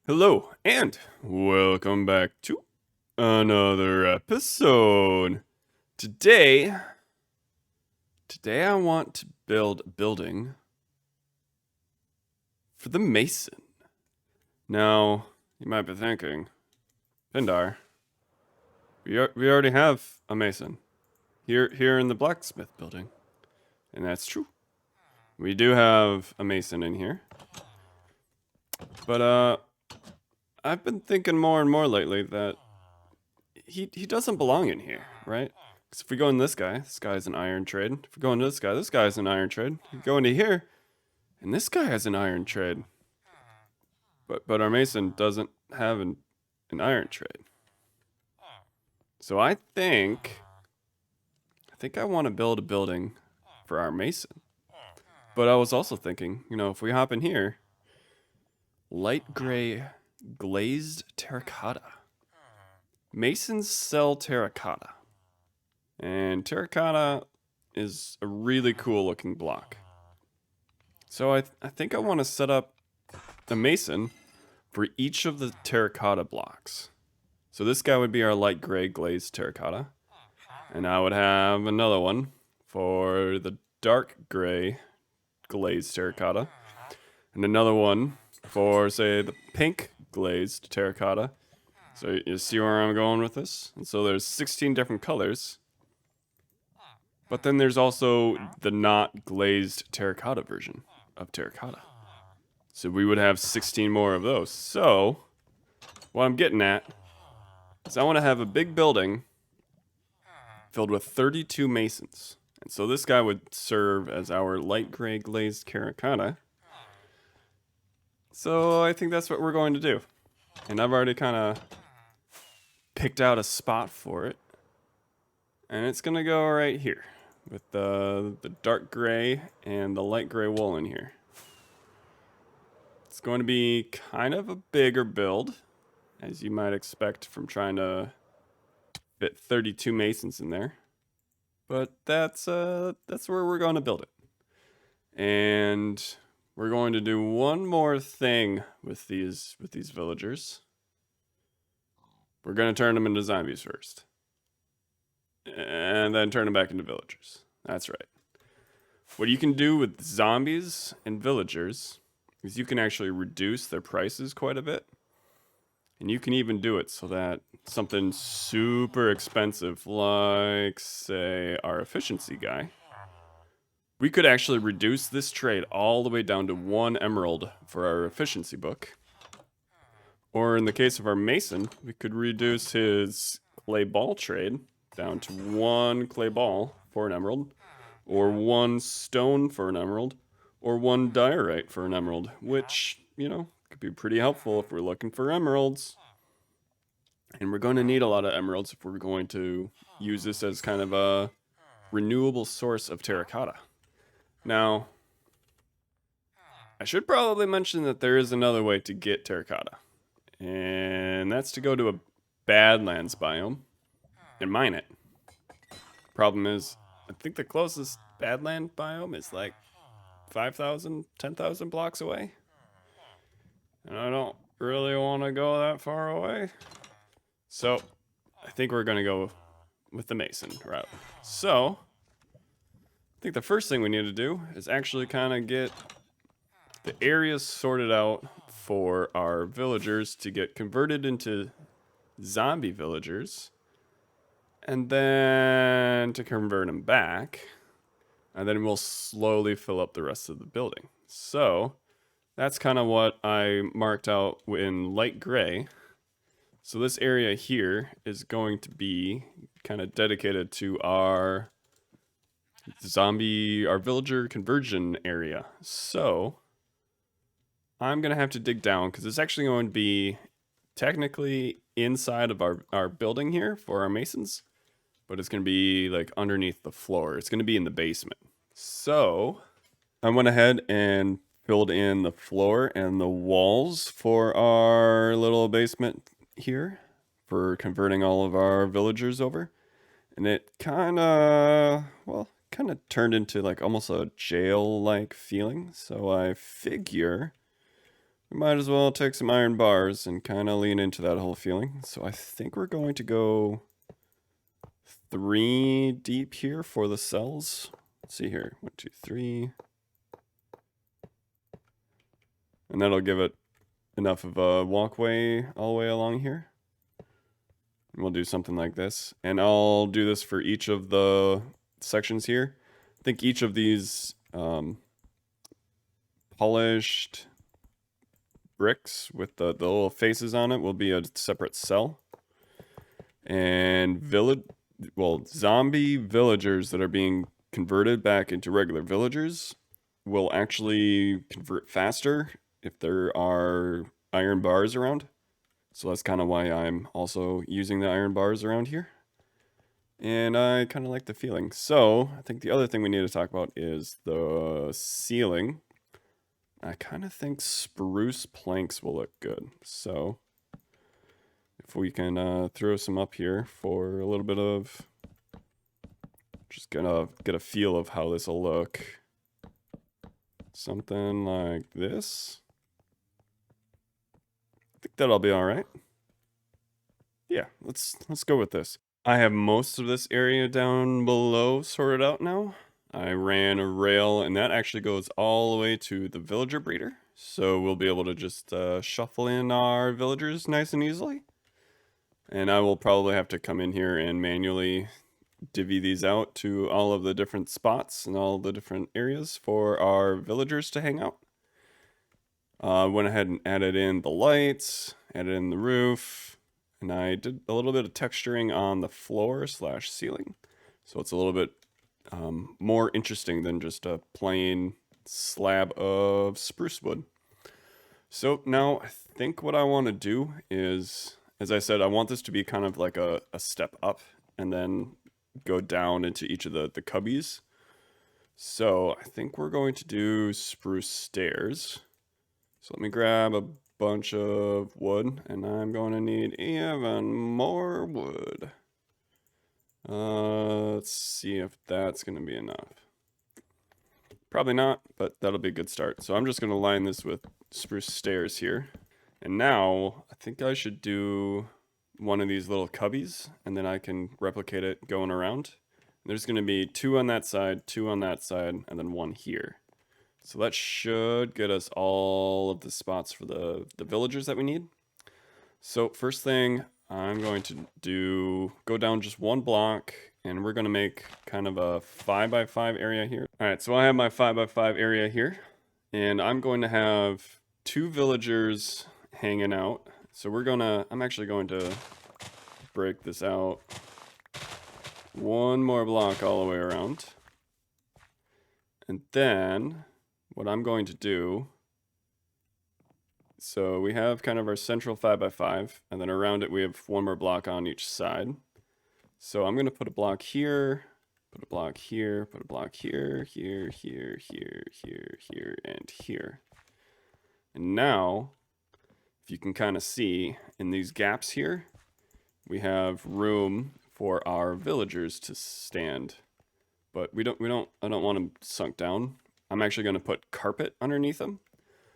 Hello, and welcome back to another episode. Today, I want to build a building for the Mason. Now, you might be thinking, Pindar, we already have a Mason here in the blacksmith building, and that's true. We do have a Mason in here, but I've been thinking more and more lately that he doesn't belong in here, right? Because if we go in this guy's an iron trade. If we go into this guy's an iron trade. We go into here, and this guy has an iron trade. But our mason doesn't have an iron trade. So I think I want to build a building for our mason. But I was also thinking, if we hop in here, light gray glazed terracotta. Masons sell terracotta. And terracotta is a really cool looking block. So I think I want to set up a mason for each of the terracotta blocks. So this guy would be our light gray glazed terracotta. And I would have another one for the dark gray glazed terracotta. And another one for, say, the pink glazed terracotta. So you see where I'm going with this? And so there's 16 different colors. But then there's also the not glazed terracotta version of terracotta. So we would have 16 more of those. So what I'm getting at is I want to have a big building filled with 32 masons. And so this guy would serve as our light gray glazed terracotta. So I think that's what we're going to do. And I've already kind of picked out a spot for it. And it's going to go right here with the dark gray and the light gray wool in here. It's going to be kind of a bigger build, as you might expect from trying to fit 32 masons in there. But that's where we're going to build it. And we're going to do one more thing with these villagers. We're going to turn them into zombies first. And then turn them back into villagers. That's right. What you can do with zombies and villagers is you can actually reduce their prices quite a bit. And you can even do it so that something super expensive, like, say, our efficiency guy, we could actually reduce this trade all the way down to 1 emerald for our efficiency book. Or in the case of our mason, we could reduce his clay ball trade down to 1 clay ball for an emerald, or 1 stone for an emerald, or 1 diorite for an emerald, which, could be pretty helpful if we're looking for emeralds. And we're going to need a lot of emeralds if we're going to use this as kind of a renewable source of terracotta. Now, I should probably mention that there is another way to get terracotta, and that's to go to a badlands biome and mine it. Problem is, I think the closest badland biome is like 5,000, 10,000 blocks away. And I don't really want to go that far away. So, I think we're going to go with the mason route. So, I think the first thing we need to do is actually kind of get the areas sorted out for our villagers to get converted into zombie villagers. And then to convert them back. And then we'll slowly fill up the rest of the building. So that's kind of what I marked out in light gray. So this area here is going to be kind of dedicated to our villager conversion area. So I'm going to have to dig down because it's actually going to be technically inside of our building here for our masons. But it's going to be like underneath the floor. It's going to be in the basement. So I went ahead and filled in the floor and the walls for our little basement here for converting all of our villagers over. And it kind of turned into like almost a jail-like feeling. So I figure we might as well take some iron bars and kind of lean into that whole feeling. So I think we're going to go 3 deep here for the cells. Let's see here, 1, 2, 3. And that'll give it enough of a walkway all the way along here. And we'll do something like this. And I'll do this for each of the sections here. I think each of these polished bricks with the little faces on it will be a separate cell. And zombie villagers that are being converted back into regular villagers will actually convert faster if there are iron bars around. So that's kind of why I'm also using the iron bars around here. And I kind of like the feeling. So I think the other thing we need to talk about is the ceiling. I kind of think spruce planks will look good. So if we can throw some up here for a little bit of, just gonna get a feel of how this will look. Something like this. I think that'll be all right. Yeah, let's go with this. I have most of this area down below sorted out now. I ran a rail, and that actually goes all the way to the villager breeder. So we'll be able to just shuffle in our villagers nice and easily. And I will probably have to come in here and manually divvy these out to all of the different spots and all the different areas for our villagers to hang out. Went ahead and added in the lights, added in the roof, and I did a little bit of texturing on the floor / ceiling. So it's a little bit more interesting than just a plain slab of spruce wood. So now I think what I want to do is, as I said, I want this to be kind of like a step up and then go down into each of the cubbies. So I think we're going to do spruce stairs. So let me grab a bunch of wood, and I'm going to need even more wood. Let's see if that's going to be enough. Probably not, but that'll be a good start. So I'm just going to line this with spruce stairs here. And now I think I should do one of these little cubbies, and then I can replicate it going around. There's going to be 2 on that side, 2 on that side, and then 1 here. So that should get us all of the spots for the villagers that we need. So first thing I'm going to go down just 1 block, and we're going to make kind of a 5x5 area here. All right, so I have my 5x5 area here, and I'm going to have 2 villagers hanging out. So I'm actually going to break this out 1 more block all the way around. And then what I'm going to do, so we have kind of our central 5x5, and then around it we have 1 more block on each side. So I'm going to put a block here, put a block here, put a block here, here, here, here, here, here, and here. And now, if you can kind of see in these gaps here, we have room for our villagers to stand. But I don't want them sunk down. I'm actually going to put carpet underneath them.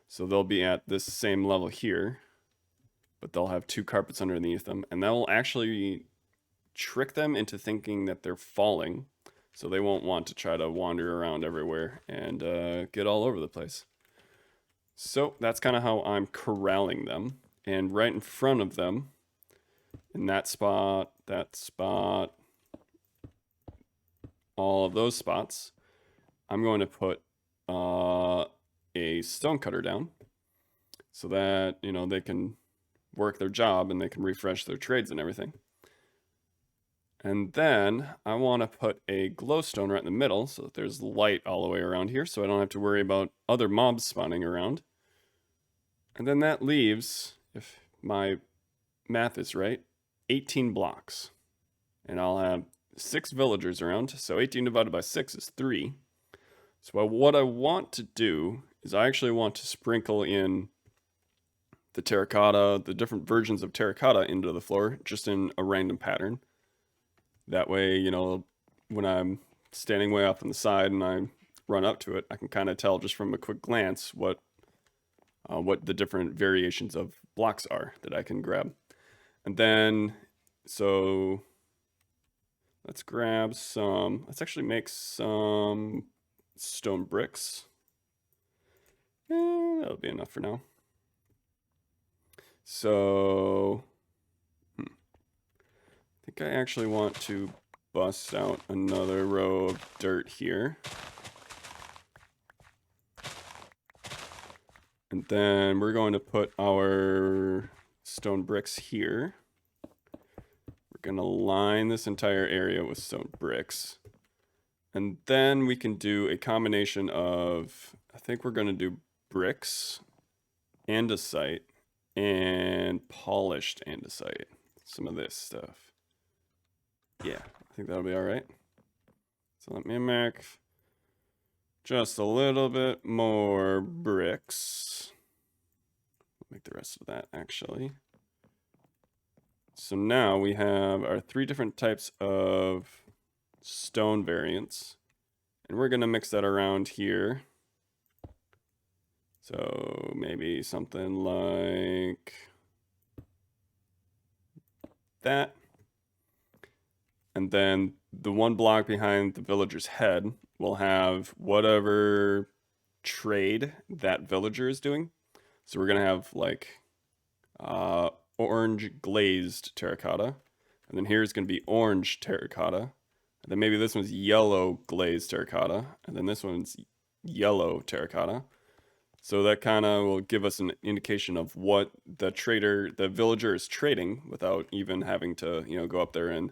So they'll be at this same level here, but they'll have 2 carpets underneath them, and that will actually trick them into thinking that they're falling, so they won't want to try to wander around everywhere and get all over the place. So that's kind of how I'm corralling them. And right in front of them, in that spot, all of those spots, I'm going to put a stone cutter down so that, they can work their job and they can refresh their trades and everything. And then I want to put a glowstone right in the middle so that there's light all the way around here, so I don't have to worry about other mobs spawning around. And then that leaves, if my math is right, 18 blocks. And I'll have 6 villagers around, so 18 divided by 6 is 3. So what I want to do is I actually want to sprinkle in the terracotta, the different versions of terracotta into the floor, just in a random pattern. That way, when I'm standing way off on the side and I run up to it, I can kind of tell just from a quick glance what what the different variations of blocks are that I can grab. And then, so let's grab some, let's actually make some stone bricks. That'll be enough for now. So, I think I actually want to bust out another row of dirt here. And then we're going to put our stone bricks here. We're going to line this entire area with stone bricks. And then we can do a combination of, I think we're going to do bricks, andesite, and polished andesite. Some of this stuff. Yeah, I think that'll be all right. So let me make just a little bit more bricks. I'll make the rest of that actually. So now we have our 3 different types of stone variants. And we're going to mix that around here. So maybe something like that. And then the one block behind the villager's head will have whatever trade that villager is doing. So we're going to have like orange glazed terracotta. And then here's going to be orange terracotta. And then maybe this one's yellow glazed terracotta. And then this one's yellow terracotta. So that kind of will give us an indication of what the villager is trading without even having to, go up there and,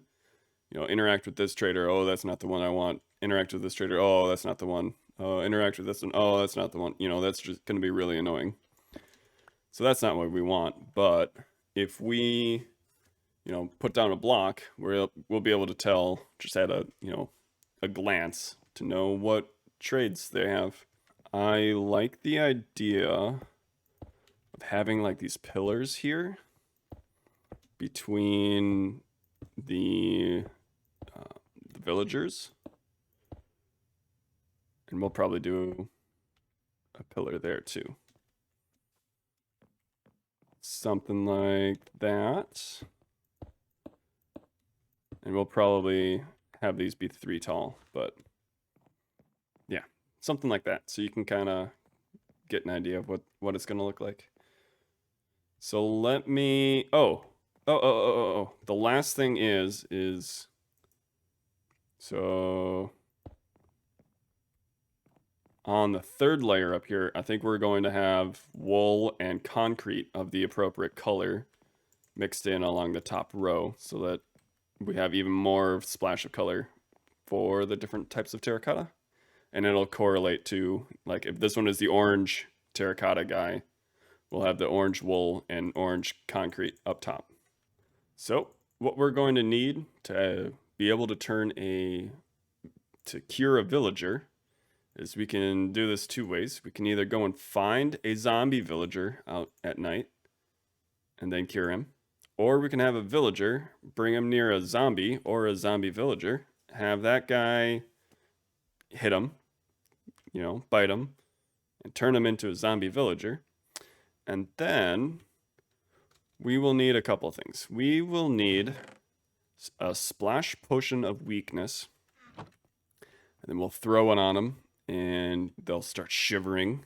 interact with this trader. Oh, that's not the one I want. Interact with this trader. Oh, that's not the one. Interact with this one. Oh, that's not the one. That's just going to be really annoying. So that's not what we want. But if we, put down a block, we'll be able to tell just at a glance to know what trades they have. I like the idea of having like these pillars here between the villagers. And we'll probably do a pillar there too. Something like that. And we'll probably have these be 3 tall, but yeah, something like that. So you can kind of get an idea of what it's going to look like. So let me, the last thing is, so on the 3rd layer up here, I think we're going to have wool and concrete of the appropriate color mixed in along the top row so that we have even more splash of color for the different types of terracotta. And it'll correlate to, like, if this one is the orange terracotta guy, we'll have the orange wool and orange concrete up top. So what we're going to need to be able to to cure a villager is we can do this 2 ways. We can either go and find a zombie villager out at night and then cure him. Or we can have a villager, bring him near a zombie or a zombie villager, have that guy hit him, bite him, and turn him into a zombie villager. And then we will need a couple of things. We will need a splash potion of weakness. And then we'll throw one on them and they'll start shivering.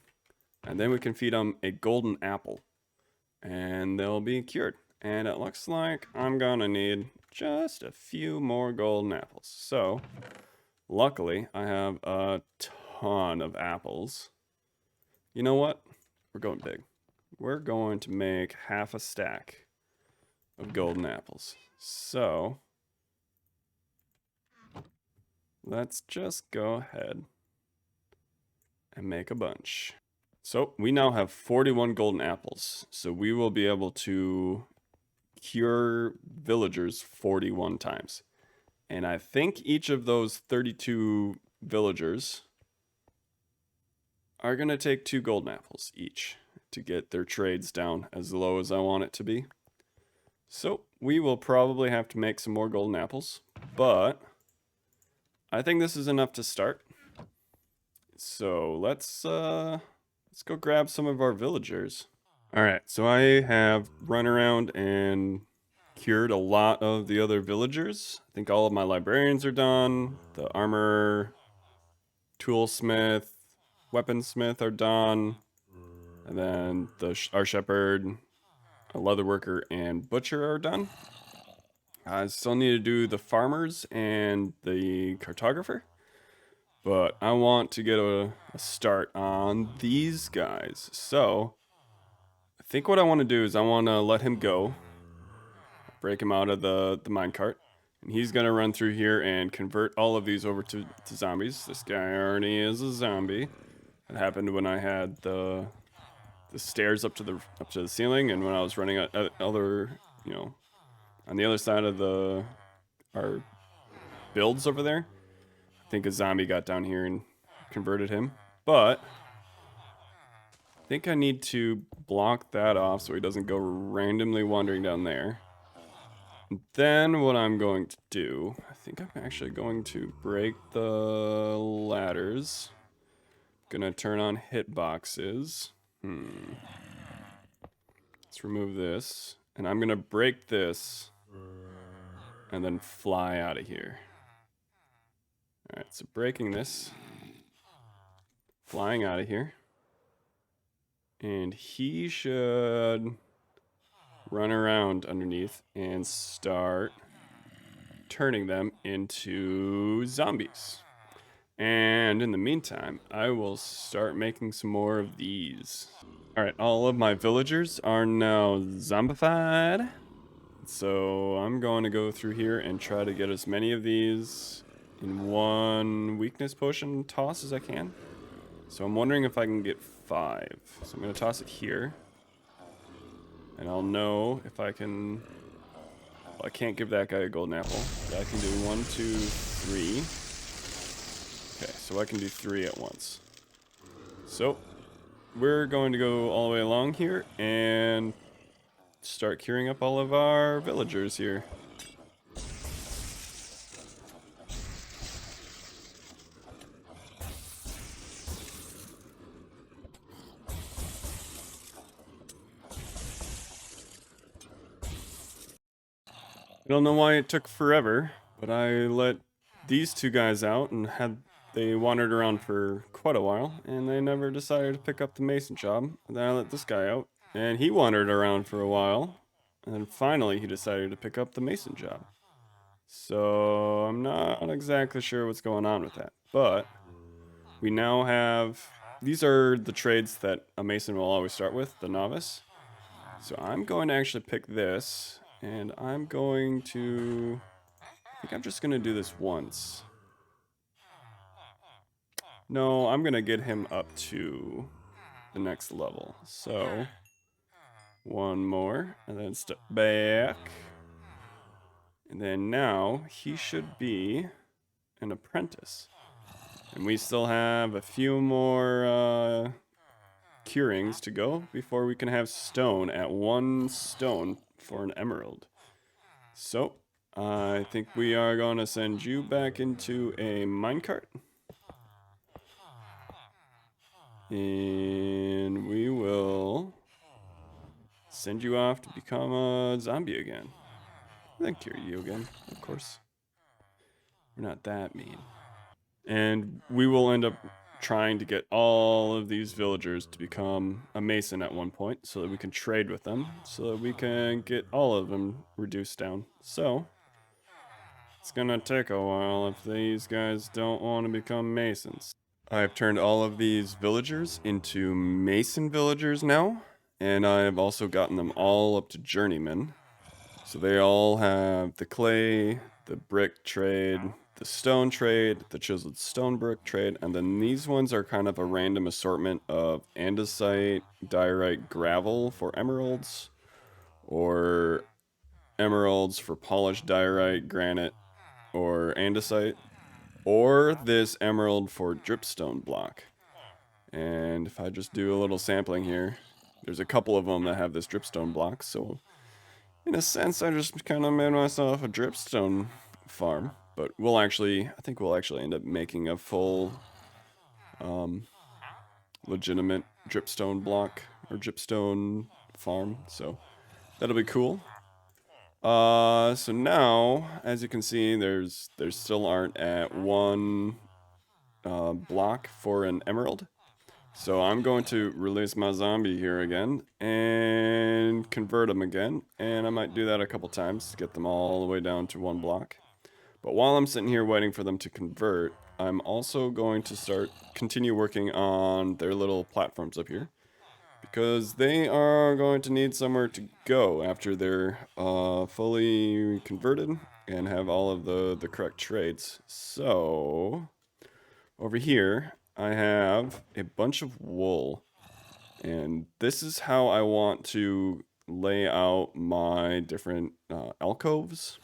And then we can feed them a golden apple and they'll be cured. And it looks like I'm gonna need just a few more golden apples. So luckily I have a ton of apples. You know what? We're going big. We're going to make half a stack of golden apples. So let's just go ahead and make a bunch. So we now have 41 golden apples. So we will be able to cure villagers 41 times. And I think each of those 32 villagers are going to take 2 golden apples each to get their trades down as low as I want it to be. So we will probably have to make some more golden apples, but I think this is enough to start. So let's let's go grab some of our villagers. All right, so I have run around and cured a lot of the other villagers. I think all of my librarians are done. The armor, toolsmith, weaponsmith are done. And then our shepherd, a leatherworker, and butcher are done. I still need to do the farmers and the cartographer. But I want to get a start on these guys. So I think what I want to do is I want to let him go, break him out of the minecart, and he's going to run through here and convert all of these over to zombies. This guy already is a zombie. It happened when I had the stairs up to the ceiling, and when I was running at other, on the other side of our builds over there, I think a zombie got down here and converted him. But I think I need to block that off so he doesn't go randomly wandering down there. And then what I'm going to do, I think I'm actually going to break the ladders. Gonna turn on hitboxes. Let's remove this. And I'm gonna break this and then fly out of here. Alright, so breaking this. Flying out of here. And he should run around underneath and start turning them into zombies. And in the meantime, I will start making some more of these. Alright, all of my villagers are now zombified. So I'm going to go through here and try to get as many of these in one weakness potion toss as I can. So I'm wondering if I can get 5. So I'm going to toss it here. And I'll know if I can... Well, I can't give that guy a golden apple. But I can do 1, 2, 3. Okay, so I can do 3 at once. So we're going to go all the way along here and start curing up all of our villagers here. I don't know why it took forever, but I let these 2 guys out and they wandered around for quite a while, and they never decided to pick up the mason job. And then I let this guy out, and he wandered around for a while, and then finally he decided to pick up the mason job. So I'm not exactly sure what's going on with that, but we now have... These are the trades that a mason will always start with, the novice. So I'm going to actually pick this, and I'm going to... I think I'm just going to do this once. No, I'm going to get him up to the next level. So, one more, and then step back. And then now, he should be an apprentice. And we still have a few more curings to go before we can have stone at 1 stone for an emerald. So, I think we are going to send you back into a minecart. And we will send you off to become a zombie again. Then cure you again, of course. We're not that mean. And we will end up trying to get all of these villagers to become a mason at one point so that we can trade with them, so that we can get all of them reduced down. So, it's gonna take a while if these guys don't want to become masons. I've turned all of these villagers into mason villagers now, and I've also gotten them all up to journeyman. So they all have the clay, the brick trade, the stone trade, the chiseled stone brick trade, and then these ones are kind of a random assortment of andesite, diorite, gravel for emeralds, or emeralds for polished diorite, granite, or andesite, or this emerald for dripstone block. And if I just do a little sampling here, there's a couple of them that have this dripstone block, so in a sense I just kind of made myself a dripstone farm. But I think we'll actually end up making a full legitimate dripstone block or dripstone farm. So that'll be cool. So now, as you can see, there's still aren't at one block for an emerald. So I'm going to release my zombie here again and convert them again. And I might do that a couple times to get them all the way down to one block. But while I'm sitting here waiting for them to convert, I'm also going to continue working on their little platforms up here. Because they are going to need somewhere to go after they're fully converted and have all of the correct traits. So, over here, I have a bunch of wool. And this is how I want to lay out my different alcoves.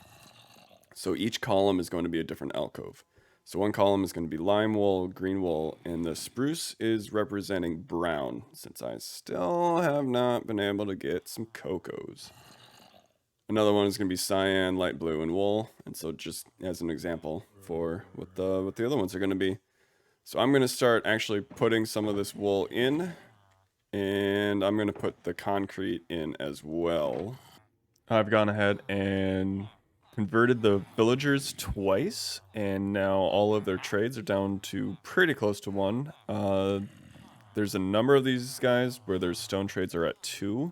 So each column is going to be a different alcove. So one column is going to be lime wool, green wool, and the spruce is representing brown, since I still have not been able to get some cocos. Another one is going to be cyan, light blue, and wool. And so just as an example for what the other ones are going to be. So I'm going to start actually putting some of this wool in, and I'm going to put the concrete in as well. I've gone ahead and converted the villagers twice, and now all of their trades are down to pretty close to one. There's a number of these guys where their stone trades are at 2.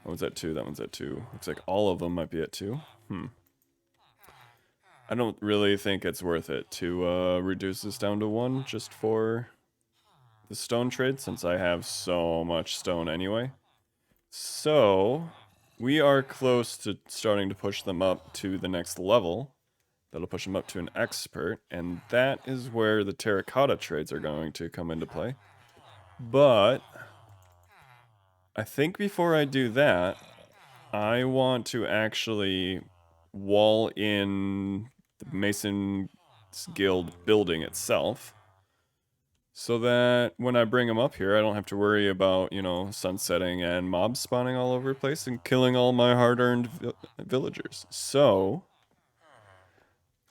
That one's at 2, that one's at 2. Looks like all of them might be at 2. I don't really think it's worth it to reduce this down to 1 just for the stone trade, since I have so much stone anyway. So we are close to starting to push them up to the next level. That'll push them up to an expert, and that is where the terracotta trades are going to come into play. But I think before I do that, I want to actually wall in the Mason's Guild building itself, so that when I bring them up here, I don't have to worry about, you know, sunsetting and mobs spawning all over the place and killing all my hard-earned villagers. So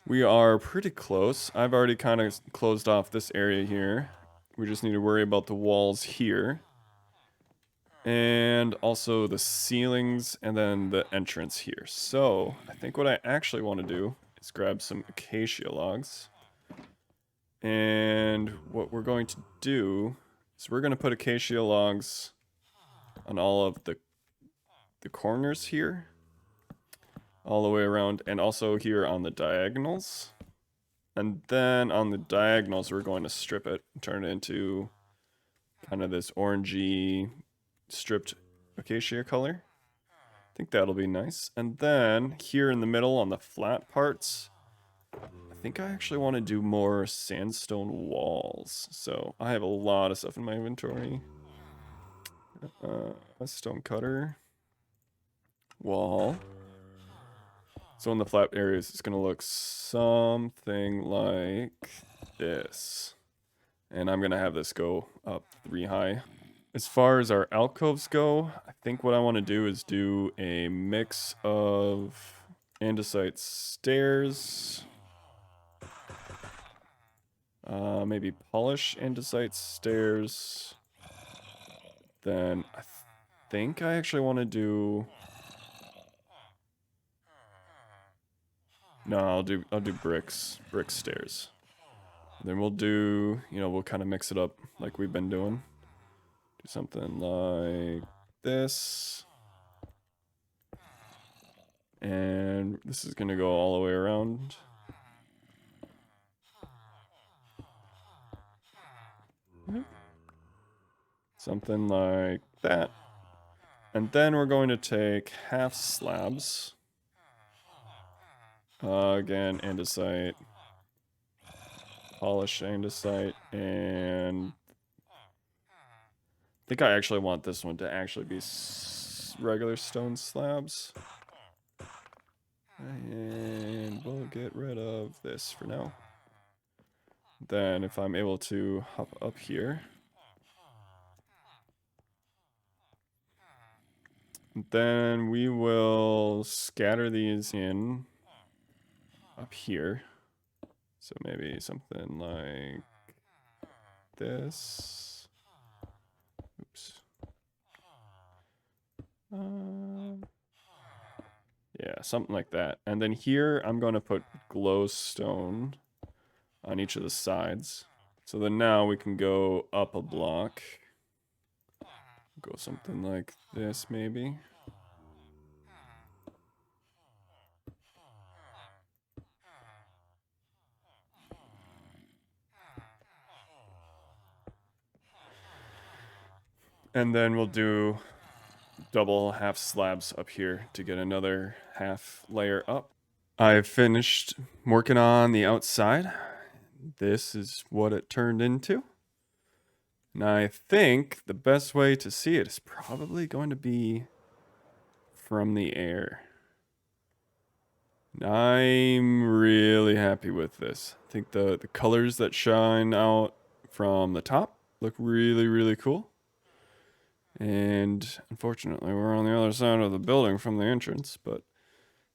we are pretty close. I've already kind of closed off this area here. We just need to worry about the walls here. And also the ceilings and then the entrance here. So I think what I actually want to do is grab some acacia logs. And what we're going to do is we're going to put acacia logs on all of the corners here. All the way around, and also here on the diagonals. And then on the diagonals, we're going to strip it and turn it into kind of this orangey stripped acacia color. I think that'll be nice. And then here in the middle on the flat parts, I think I actually want to do more sandstone walls. So I have a lot of stuff in my inventory. A stone cutter. Wall. So in the flat areas, it's going to look something like this. And I'm going to have this go up 3 high. As far as our alcoves go, I think what I want to do is do a mix of andesite stairs. Maybe polish andesite stairs. Then I think I actually want to do... No, I'll do brick stairs. Then we'll do, you know, we'll kind of mix it up like we've been doing. Do something like this. And this is going to go all the way around. Something like that. And then we're going to take half slabs. Again, andesite. Polish andesite. And I think I actually want this one to actually be regular stone slabs. And we'll get rid of this for now. Then if I'm able to hop up here. Then we will scatter these in up here. So maybe something like this. Yeah, something like that. And then here I'm going to put glowstone on each of the sides. So then now we can go up a block. Go something like this maybe. And then we'll do double half slabs up here to get another half layer up. I've finished working on the outside. This is what it turned into. And I think the best way to see it is probably going to be from the air. I'm really happy with this. I think the colors that shine out from the top look really, really cool. And unfortunately, we're on the other side of the building from the entrance, but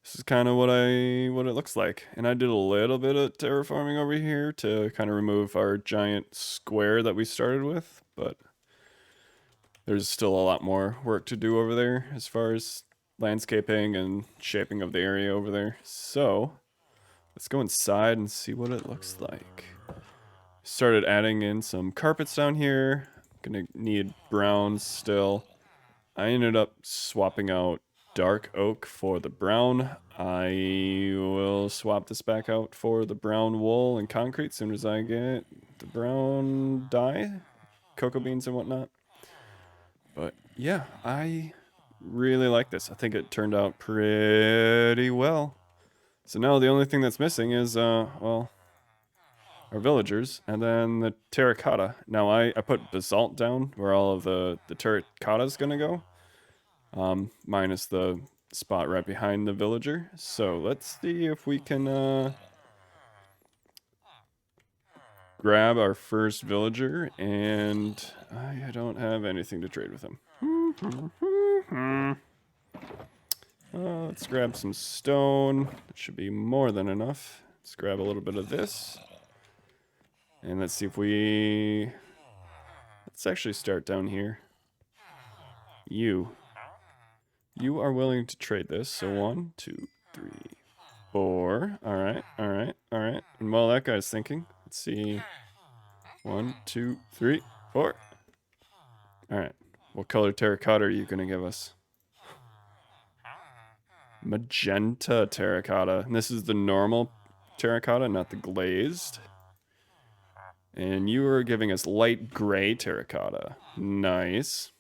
this is kind of what it looks like. And I did a little bit of terraforming over here to kind of remove our giant square that we started with, but there's still a lot more work to do over there as far as landscaping and shaping of the area over there. So let's go inside and see what it looks like. Started adding in some carpets down here. Gonna need browns still. I ended up swapping out dark oak for the brown. I will swap this back out for the brown wool and concrete as soon as I get the brown dye, cocoa beans and whatnot. But yeah, I really like this. I think it turned out pretty well. So now the only thing that's missing is, well, our villagers, and then the terracotta. Now I put basalt down where all of the terracotta is gonna go, minus the spot right behind the villager. So let's see if we can grab our first villager, and I don't have anything to trade with him. Let's grab some stone. That should be more than enough. Let's grab a little bit of this. And let's see if let's actually start down here. You are willing to trade this. So 1, 2, 3, 4. All right. And while that guy's thinking, let's see. 1, 2, 3, 4. All right. What color terracotta are you going to give us? Magenta terracotta. And this is the normal terracotta, not the glazed. And you are giving us light gray terracotta. Nice.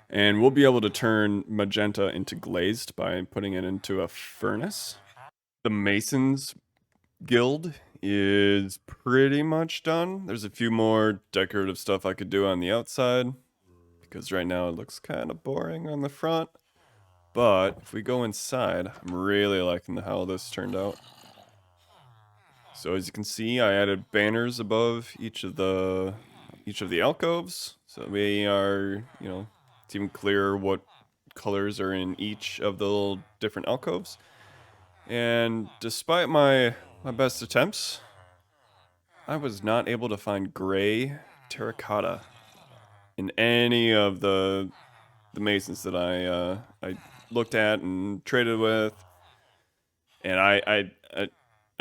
And we'll be able to turn magenta into glazed by putting it into a furnace. The Masons Guild is pretty much done. There's a few more decorative stuff I could do on the outside, because right now it looks kind of boring on the front. But if we go inside, I'm really liking how this turned out. So as you can see, I added banners above each of the alcoves, so we are, it's even clearer what colors are in each of the little different alcoves. And despite my best attempts, I was not able to find gray terracotta in any of the masons that I looked at and traded with, and I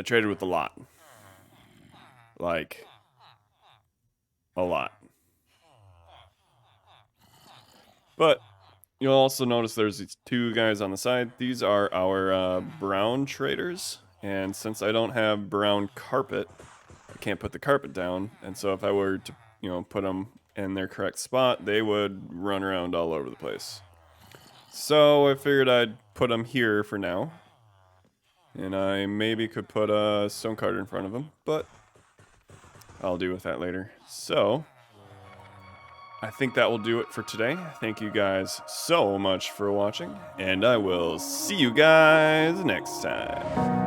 traded with a lot. Like, a lot. But you'll also notice there's these two guys on the side. These are our brown traders. And since I don't have brown carpet, I can't put the carpet down. And so if I were to, put them in their correct spot, they would run around all over the place. So I figured I'd put them here for now. And I maybe could put a stone cutter in front of them, but I'll deal with that later. So I think that will do it for today. Thank you guys so much for watching, and I will see you guys next time.